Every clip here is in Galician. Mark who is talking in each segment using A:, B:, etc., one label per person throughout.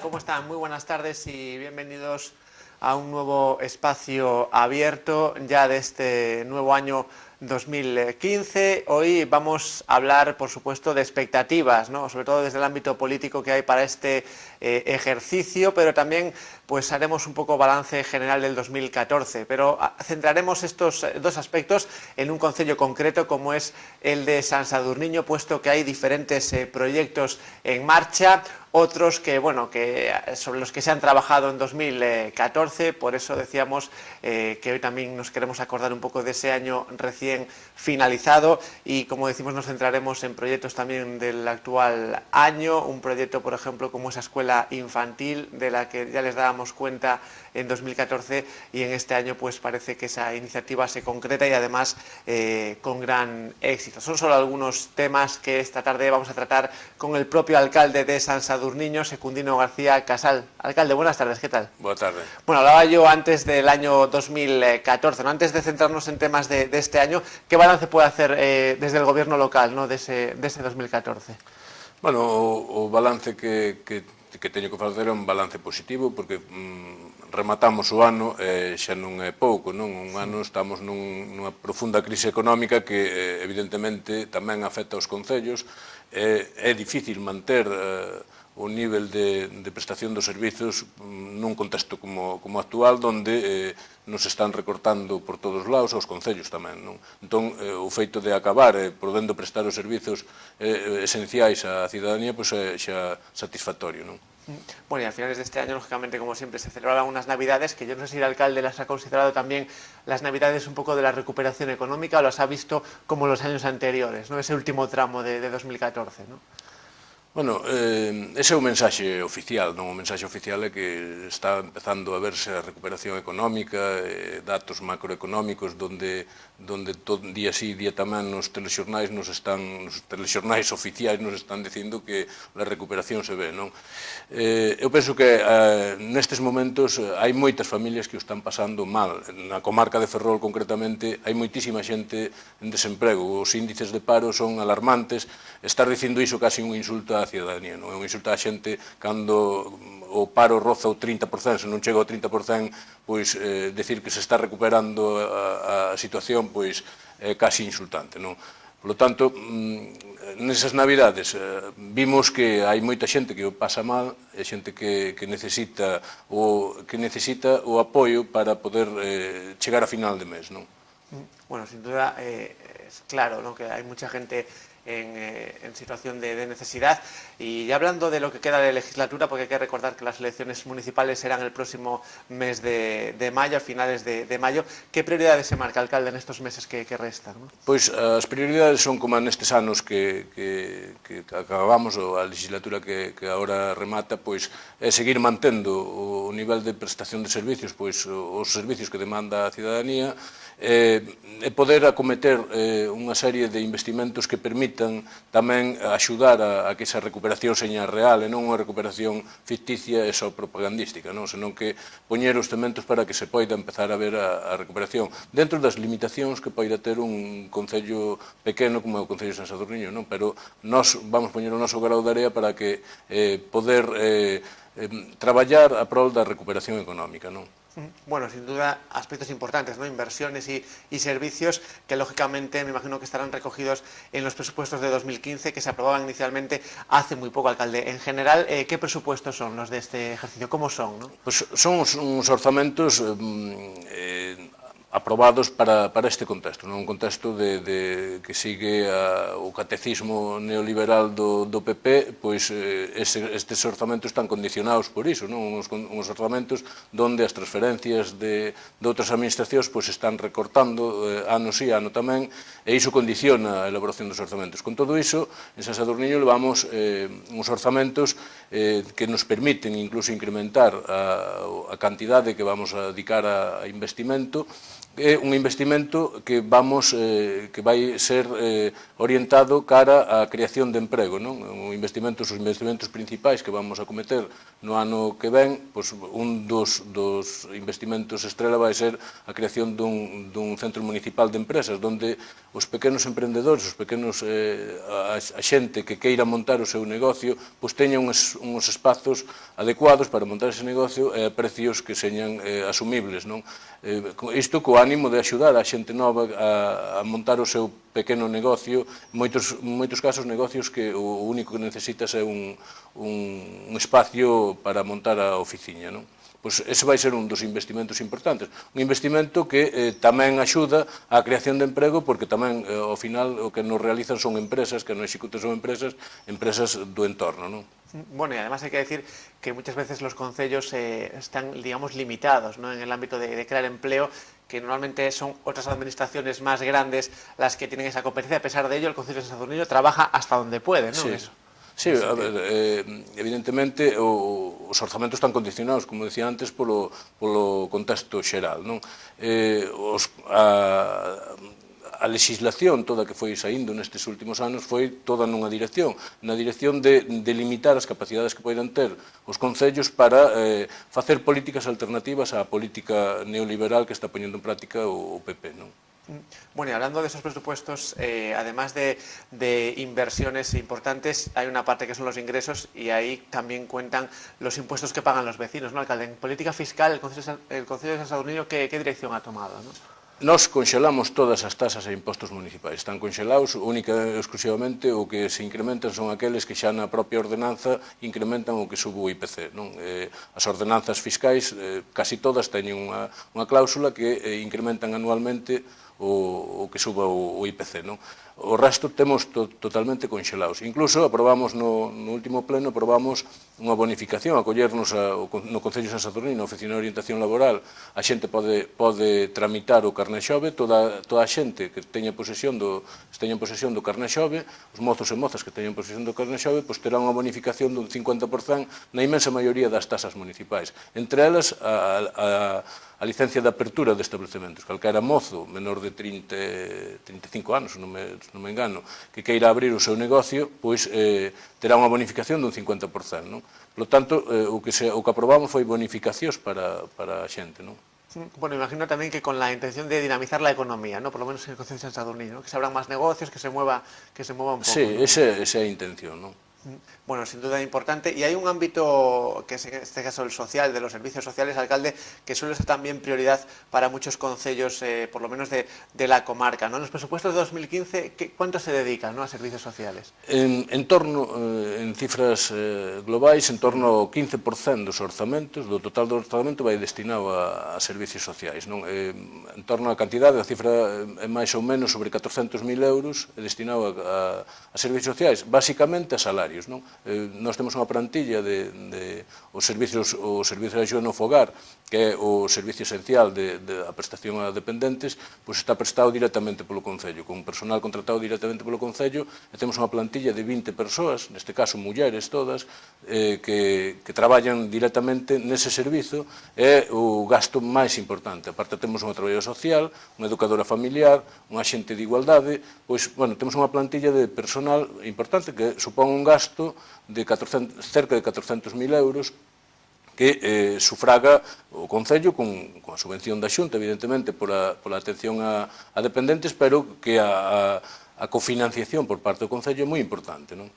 A: ¿Cómo están? Muy buenas tardes y bienvenidos a un nuevo espacio abierto ya de este nuevo año 2015. Hoy vamos a hablar, por supuesto, de expectativas, ¿no? Sobre todo desde el ámbito político que hay para este ejercicio, pero también pues haremos un poco balance general del 2014, pero centraremos estos dos aspectos en un concello concreto como es el de San Sadurniño, puesto que hay diferentes proyectos en marcha, otros que, bueno, sobre los que se han trabajado en 2014, por eso decíamos que hoy también nos queremos acordar un poco de ese año recién finalizado y, como decimos, nos centraremos en proyectos también del actual año, un proyecto, por ejemplo, como esa escuela infantil de la que ya les dábamos cuenta en 2014 y en este año pues parece que esa iniciativa se concreta y además con gran éxito. Son solo algunos temas que esta tarde vamos a tratar con el propio alcalde de San Sadurniño, Secundino García Casal. Alcalde, buenas tardes, ¿qué tal?
B: Buenas tardes.
A: Bueno, hablaba yo antes del año 2014, ¿no? Antes de centrarnos en temas de este año, ¿qué balance puede hacer desde el gobierno local, ¿no? de ese 2014?
B: Bueno, o balance que teño que facer é un balance positivo, porque rematamos o ano xa non é pouco, non? Un ano estamos nunha profunda crise económica que evidentemente tamén afecta aos concellos. É difícil manter o nivel de prestación dos servizos nun contexto como actual, onde nos están recortando por todos os lados, aos concellos tamén, non? Entón, o feito de acabar podendo prestar os servizos esenciais á cidadanía, pois é xa satisfactorio, non?
A: Bueno, y a finales de este año, lógicamente, como siempre, se celebraban unas Navidades, que yo no sé si el alcalde las ha considerado también las Navidades un poco de la recuperación económica o las ha visto como los años anteriores, ¿no? Ese último tramo de 2014, ¿no?
B: Bueno, ese é o mensaxe oficial, non? O mensaxe oficial é que está empezando a verse a recuperación económica, datos macroeconómicos donde día sí, día tamén nos telexornais oficiais nos están dicindo que a recuperación se ve, non? Eu penso que nestes momentos hai moitas familias que o están pasando mal. Na comarca de Ferrol, concretamente, hai moitísima xente en desemprego. Os índices de paro son alarmantes. Estar dicindo iso casi un insulto á cidadanía, non? É un insulto á xente cando o paro roza o 30%, se non chega ao 30%, pois decir que se está recuperando a situación, pois é casi insultante, non? Por lo tanto, nesas Navidades vimos que hai moita xente que o pasa mal, é xente que necesita o apoio para poder chegar a final de mes, non?
A: Bueno, sin duda es claro, ¿no? Que hay mucha gente en situación de necesidad. Y ya hablando de lo que queda de legislatura, porque hay que recordar que las elecciones municipales serán el próximo mes de mayo, a finales de mayo, ¿qué prioridades se marca, alcalde, en estos meses que restan, ¿no?
B: Pois as prioridades son como nestes anos que acabamos, a legislatura que agora remata, pois é seguir mantendo o nivel de prestación de servicios, pois os servicios que demanda a cidadanía, e poder acometer unha serie de investimentos que permitan tamén axudar a que esa recuperación seña real e non unha recuperación ficticia e só propagandística, non? Senón que poñer os cementos para que se poida empezar a ver a recuperación dentro das limitacións que poida ter un concello pequeno como é o concello de San Sadurniño, non? Pero nós vamos poñer o noso grao de area para que poder traballar a prol da recuperación económica, non?
A: Bueno, sin duda aspectos importantes, ¿no? Inversiones y servicios que lógicamente me imagino que estarán recogidos en los presupuestos de 2015 que se aprobaban inicialmente hace muy poco, alcalde. En general, ¿qué presupuestos son los de este ejercicio? ¿Cómo son, no?
B: Pues son uns orzamentos aprobados para este contexto, non? Un contexto que sigue o catecismo neoliberal do PP, pois estes orzamentos están condicionados por iso, non? Uns orzamentos donde as transferencias de outras administracións pois están recortando ano sí, ano tamén, e iso condiciona a elaboración dos orzamentos. Con todo iso, en San Sadurniño levamos uns orzamentos que nos permiten incluso incrementar a cantidade que vamos a dedicar a investimento é un investimento que que vai ser orientado cara á creación de emprego, non? Os investimentos principais que vamos a cometer no ano que ven, pois un dos investimentos estrela vai ser a creación dun centro municipal de empresas, onde os pequenos emprendedores, a xente que queira montar o seu negocio, pois teña uns espazos adecuados para montar ese negocio a precios que señan asumibles, non? Isto co ánimo de axudar a xente nova a montar o seu pequeno negocio, moitos casos negocios que o único que necesitas é un espacio para montar a oficiña, non? Pois ese vai ser un dos investimentos importantes. Un investimento que tamén axuda á creación de emprego, porque tamén, ao final, o que nos realizan son empresas, que non executan son empresas do entorno, non?
A: Bueno, y además hay que decir que muchas veces los concellos están, digamos, limitados, ¿no?, en el ámbito de crear empleo, que normalmente son otras administraciones más grandes las que tienen esa competencia. A pesar de ello, el Concello de San Sadurnino trabaja hasta donde puede, ¿no?
B: Sí.
A: Eso.
B: Sí, a ver, evidentemente os orzamentos están condicionados, como decía antes, polo contexto xeral, non? A legislación toda que foi saindo nestes últimos anos foi toda na dirección de limitar as capacidades que poidan ter os concellos para facer políticas alternativas á política neoliberal que está poñendo en práctica o PP, non?
A: Bueno, y hablando de esos presupuestos, además de inversiones importantes, hay una parte que son los ingresos, y ahí también cuentan los impuestos que pagan los vecinos, ¿no, alcalde? En política fiscal, el Concello de San Sadurnino, ¿qué dirección ha tomado, no?
B: Nos conxelamos todas as tasas e impostos municipais. Están conxelados, única e exclusivamente o que se incrementan son aqueles que xa na propia ordenanza incrementan o que sube o IPC, non? As ordenanzas fiscais, casi todas teñen unha cláusula que incrementan anualmente o que suba o IPC, non? O resto temos totalmente conxelados. Incluso aprobamos no último pleno, aprobamos unha bonificación, acollernos no Concello de San Sadurnino, na Oficina de Orientación Laboral, a xente pode tramitar o carné xove, toda a xente que teña posesión do carné xove, os mozos e mozas que teñan posesión do carné xove, pois terán unha bonificación dun 50% na inmensa maioría das tasas municipais. Entre elas, a licencia de apertura de establecementos. Calquera mozo menor de 35 anos, non me engano, que queira abrir o seu negocio, pois terá unha bonificación dun 50%, non? Por lo tanto, o que aprobamos foi bonificacións para a xente, non?
A: Bueno, imagino también que con la intención de dinamizar la economía, ¿no?, por lo menos en el Concello de San Sadurnino, ¿no?, que se abran más negocios, que se mueva un poco.
B: Sí,
A: ¿no?
B: esa é a intención, non?
A: Bueno, sin duda importante. Y hay un ámbito, que es en este caso el social, de los servicios sociales, alcalde, que suele ser también prioridad para muchos concellos, por lo menos de la comarca, ¿no? En los presupuestos de 2015, ¿cuánto se dedica, ¿no?, a servicios sociales?
B: En cifras globais, en torno ao 15% dos orzamentos, do total do orzamento, vai destinado a servicios sociais, non? En torno á cantidade, a cifra é máis ou menos sobre 400.000 euros, é destinado a servicios sociais, basicamente a salarios, non? Nós temos unha plantilla os servicios de axuda no fogar, que é o servicio esencial da prestación a dependentes, pois está prestado directamente polo Concello, con personal contratado directamente polo Concello, e temos unha plantilla de 20 persoas, neste caso mulleres todas, que traballan directamente nese servizo. É o gasto máis importante. Aparte temos unha traballadora social, unha educadora familiar, un axente de igualdade, pois, bueno, temos unha plantilla de personal importante que supón un gasto de cerca de 400.000 euros que sufraga o Concello con a subvención da Xunta, evidentemente, pola atención a dependentes, pero que a cofinanciación por parte do Concello é moi importante, non?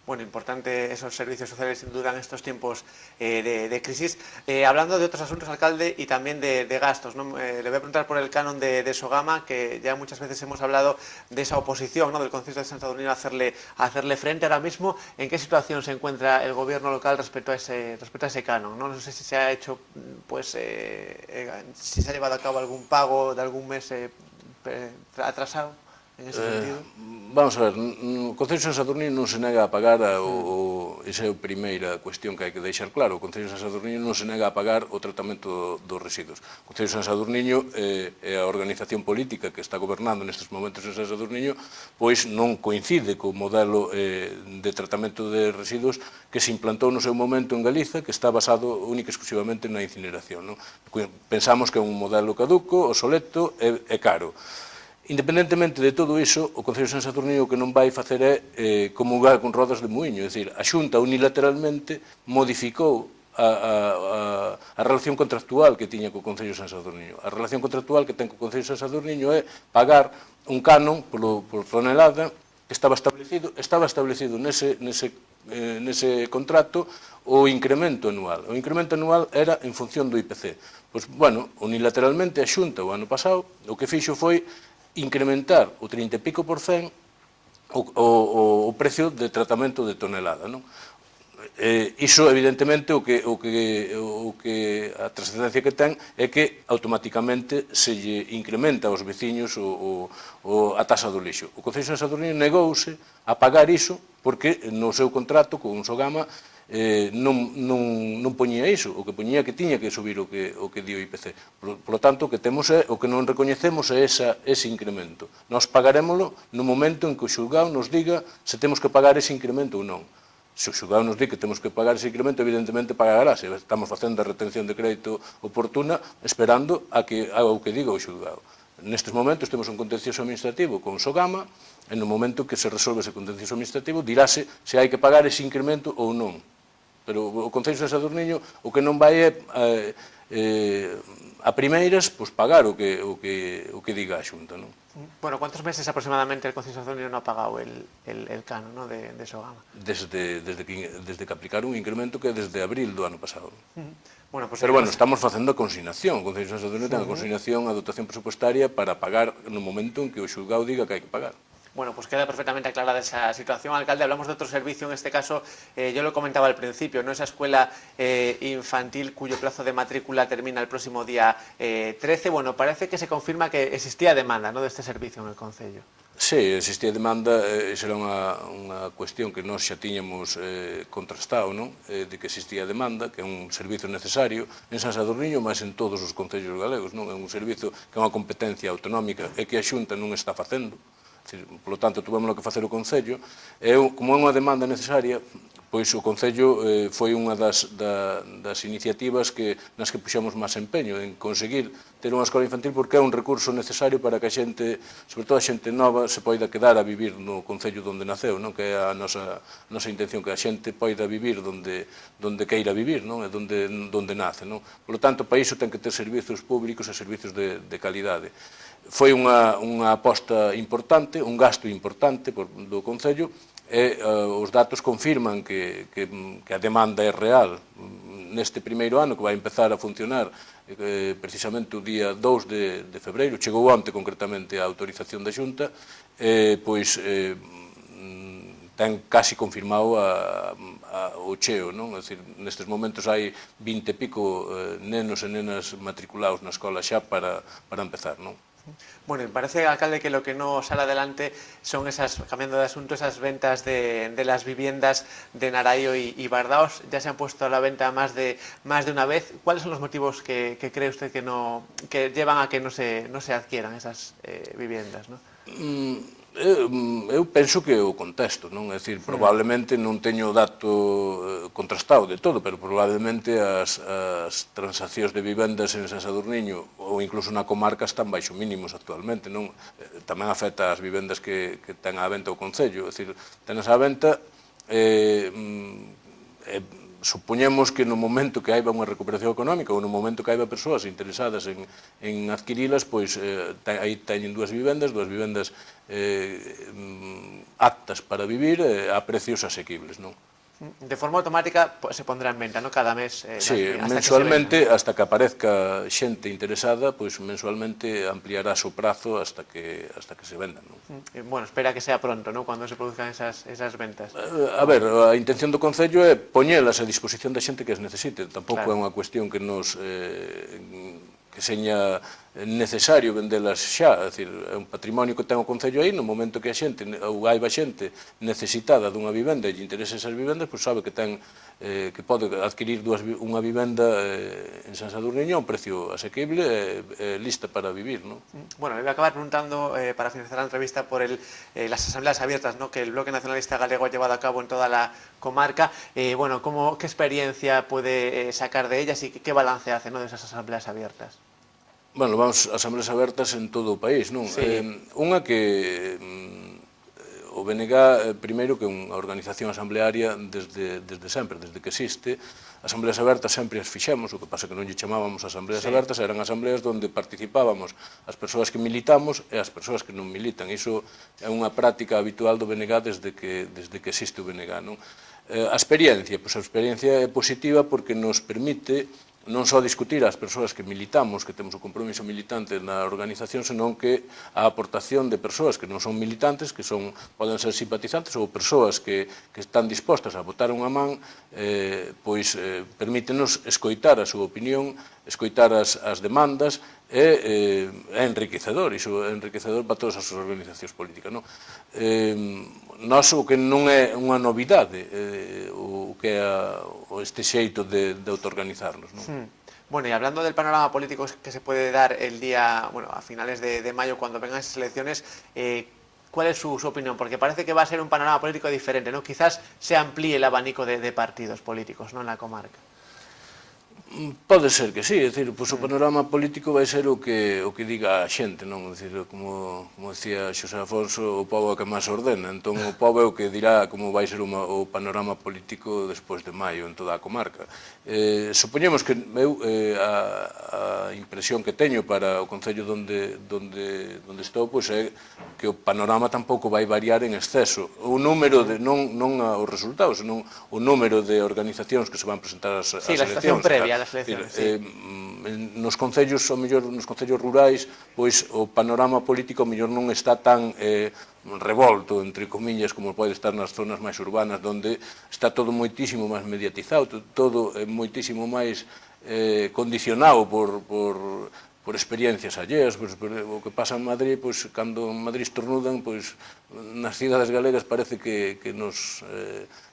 A: Bueno, importante esos servicios sociales, sin duda, en estos tiempos de crisis. Hablando de otros asuntos, alcalde, y también de gastos, ¿no? Le voy a preguntar por el canon de Sogama, que ya muchas veces hemos hablado de esa oposición, ¿no?, del Concello de San Sadurnino a hacerle frente. Ahora mismo, ¿en qué situación se encuentra el gobierno local respecto a ese canon, ¿no? No sé si se ha hecho, pues, si se ha llevado a cabo algún pago de algún mes atrasado en ese sentido?
B: Vamos a ver, o Concello de San Sadurniño non se nega a pagar esa é a primeira cuestión que hai que deixar claro. O Concello de San Sadurniño non se nega a pagar o tratamento dos residuos. O Concello de San Sadurniño é a organización política que está gobernando nestes momentos en San Sadurniño, pois non coincide co modelo de tratamento de residuos que se implantou no seu momento en Galiza, que está basado única e exclusivamente na incineración. Pensamos que é un modelo caduco, obsoleto e caro. Independentemente de todo iso, o Concello de San Sadurniño o que non vai facer é comungar con rodas de muiño, é dicir, a Xunta unilateralmente modificou a relación contractual que tiña co Concello de San Sadurniño. A relación contractual que ten co Concello de San Sadurniño é pagar un canon por tonelada que estaba establecido nese contrato o incremento anual. O incremento anual era en función do IPC. Pois, bueno, unilateralmente a Xunta o ano pasado o que fixo foi incrementar o 30 e pico por cen o precio de tratamento de tonelada. Iso, evidentemente, o que a trascendencia que ten é que automáticamente se lle incrementa aos veciños a taxa do lixo. O Concello de San Sadurniño negouse a pagar iso porque no seu contrato con Sogama non poñía iso, o que poñía que tiña que subir o que di o IPC. Por lo tanto, o que temos é, o que non recoñecemos é ese incremento. Nós pagarémolo no momento en que o xulgado nos diga se temos que pagar ese incremento ou non. Se o xulgado nos di que temos que pagar ese incremento, evidentemente pagará. Se estamos facendo a retención de crédito oportuna, esperando ao que diga o xulgado. Nestes momentos temos un contencioso administrativo con Sogama, e no momento que se resolve ese contencioso administrativo dirase se hai que pagar ese incremento ou non. Pero o Concello de San Sadurniño o que non vai é a primeiras pagar o que diga a Xunta.
A: Bueno, ¿cuántos meses aproximadamente el Concello de San Sadurniño no ha pagado el canon de Sogama?
B: Desde que aplicaron un incremento que é desde abril do ano pasado.
A: Bueno, pues
B: pero bueno, estamos facendo a consignación. O Concello de San Sadurniño ten a consignación, a dotación presupuestaria para pagar no momento en que o xulgado diga que hai que pagar.
A: Bueno, pues queda perfectamente aclarada esa situación, alcalde. Hablamos de otro servicio, en este caso, yo lo comentaba al principio, ¿no? Esa escuela infantil cuyo plazo de matrícula termina el próximo día 13. Bueno, parece que se confirma que existía demanda, ¿no?, de este servicio en el Concello.
B: Sí, existía demanda, esa era unha cuestión que nós xa tiñamos contrastado, non? De que existía demanda, que é un servicio necesario en San Sadurniño, mas en todos os concellos galegos, non? É un servicio que é unha competencia autonómica e que a Xunta non está facendo. Por lo tanto, tuvemos que facer o Concello, e como é unha demanda necesaria, pois o Concello foi unha das iniciativas nas que puxemos máis empeño en conseguir ter unha escola infantil, porque é un recurso necesario para que a xente, sobre todo a xente nova, se poida quedar a vivir no Concello onde naceu, que é a nosa intención, que a xente poida vivir onde queira vivir, e onde nace. Por lo tanto, para iso ten que ter servizos públicos e servizos de calidade. Foi unha aposta importante, un gasto importante do Concello, e os datos confirman que a demanda é real. Neste primeiro ano, que vai empezar a funcionar precisamente o día 2 de febreiro, chegou onte concretamente a autorización da Xunta, pois ten casi confirmado o cheo. Nestes momentos hai 20 e pico nenos e nenas matriculados na escola xa para empezar.
A: Bueno, me parece, alcalde, que lo que no sale adelante son esas, cambiando de asunto, esas ventas de las viviendas de Naraio y Bardaos. Ya se han puesto a la venta más de una vez. ¿Cuáles son los motivos que cree usted que llevan a que no se adquieran esas viviendas?
B: Eu penso que o contexto, é dicir, probablemente non teño o dato contrastado de todo, pero probablemente as transaccións de vivendas en San Sadurniño ou incluso na comarca están baixo mínimos actualmente. Tamén afecta as vivendas que ten á venta o Concello, é dicir, tenas á venta, supoñemos que no momento que haiba unha recuperación económica ou no momento que haiba persoas interesadas en adquirilas, pois aí teñen dúas vivendas aptas para vivir a precios asequibles.
A: De forma automática se pondrá en venta, cada mes?
B: Sí, mensualmente, hasta que aparezca xente interesada, pois mensualmente ampliará o prazo hasta que se vendan.
A: Bueno, espera que sea pronto, cuando se produzcan esas ventas.
B: A ver, a intención do Concello é poñelas a disposición da xente que as necesite. Tampouco é unha cuestión que nos seña necesario vendelas xa, é dicir, é un patrimonio que ten o Concello aí, no momento que a xente, ou hai xente necesitada dunha vivenda e lle interesa esas vivendas, pois sabe que ten que pode adquirir unha vivenda en San Sadurniño a un precio asequible e lista para vivir, ¿no?
A: Bueno, le voy a acabar preguntando, para finalizar la entrevista, por las asambleas abiertas, ¿no?, que el Bloque Nacionalista Galego ha llevado a cabo en toda la comarca. Bueno, ¿qué experiencia puede sacar de ellas y qué balance hace, ¿no?, de esas asambleas abiertas?
B: Bueno, vamos a asambleas abertas en todo o país, non?
A: Sí.
B: Unha que o BNG, primeiro, que é unha organización asamblearia desde sempre, desde que existe. Asambleas abertas sempre as fixemos, o que pasa que non lle chamábamos asambleas abertas, eran asambleas onde participábamos as persoas que militamos e as persoas que non militan. Iso é unha práctica habitual do BNG desde que existe o BNG, non? A experiencia, pois a experiencia é positiva porque nos permite non só discutir as persoas que militamos, que temos o compromiso militante na organización, senón que a aportación de persoas que non son militantes, que poden ser simpatizantes ou persoas que están dispostas a botar unha man, pois permítenos escoitar a súa opinión, escoitar as demandas, é enriquecedor, iso é enriquecedor para todas as organizacións políticas, non? Nós o que non é unha novidade o que é este xeito de autoorganizarnos, non?
A: Bueno, y hablando del panorama político que se puede dar el día, bueno, a finales de mayo, cuando vengan esas elecciones, ¿cuál es su opinión? Porque parece que va a ser un panorama político diferente, ¿no? Quizás se amplíe el abanico de partidos políticos, ¿no?, en la comarca.
B: Pode ser que sí, é dicir, pois o panorama político vai ser o que diga a xente, non? É dicir, como decía Xosé Afonso, o pobo é que máis ordena, entón o pobo é o que dirá como vai ser o panorama político despois de maio en toda a comarca. Supoñemos que a impresión que teño para o concello onde estou, pois é que o panorama tampouco vai variar en exceso. O número non os resultados, senón o número de organizacións que se van presentar ás eleccións.
A: Sí, la estación previa das eleccións, sí.
B: Nos concellos, ao mellor, nos concellos rurais, pois o panorama político ao mellor non está tan revolto, entre comillas, como pode estar nas zonas máis urbanas, onde está todo moitísimo máis mediatizado, todo moitísimo máis condicionado por experiencias alleas. Pois, o que pasa en Madrid, pois, cando en Madrid estornudan, pois, nas cidades galegas parece que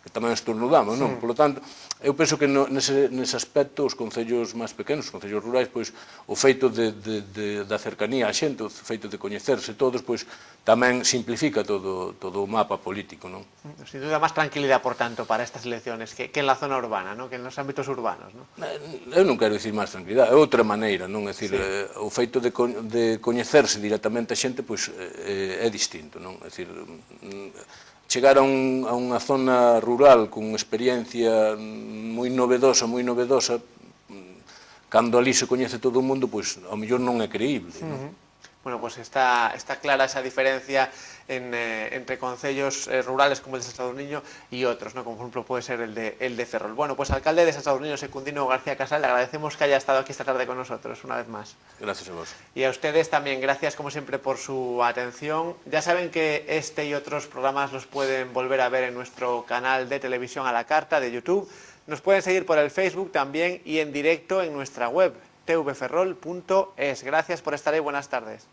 B: tamén estornudamos, non? Por lo tanto, eu penso que nese aspecto os concellos máis pequenos, os concellos rurais, pois, o feito da cercanía á xente, o feito de coñecerse todos, pois, tamén simplifica todo o mapa político, non?
A: Sin duda, máis tranquilidade, por tanto, para estas elecciones que en la zona urbana, ¿no?, que en los ámbitos urbanos, ¿no?
B: Eu non quero dicir máis tranquilidade, é outra maneira, non? É dicir, o feito de coñecerse directamente a xente, pois, é distinto, non? É dicir, chegar a unha zona rural con experiencia moi novedosa, cando ali se coñece todo o mundo, pois, ao mellor non é creíble, non?
A: Bueno, pues está clara esa diferencia entre concellos rurales como el de San Sadurniño y otros, ¿no?, como por ejemplo puede ser el de Ferrol. Bueno, pues alcalde de San Sadurniño, Secundino García Casal, le agradecemos que haya estado aquí esta tarde con nosotros una vez más.
B: Gracias a vos.
A: Y a ustedes también, gracias como siempre por su atención. Ya saben que este y otros programas los pueden volver a ver en nuestro canal de televisión a la carta de YouTube. Nos pueden seguir por el Facebook también y en directo en nuestra web tvferrol.es. Gracias por estar ahí, buenas tardes.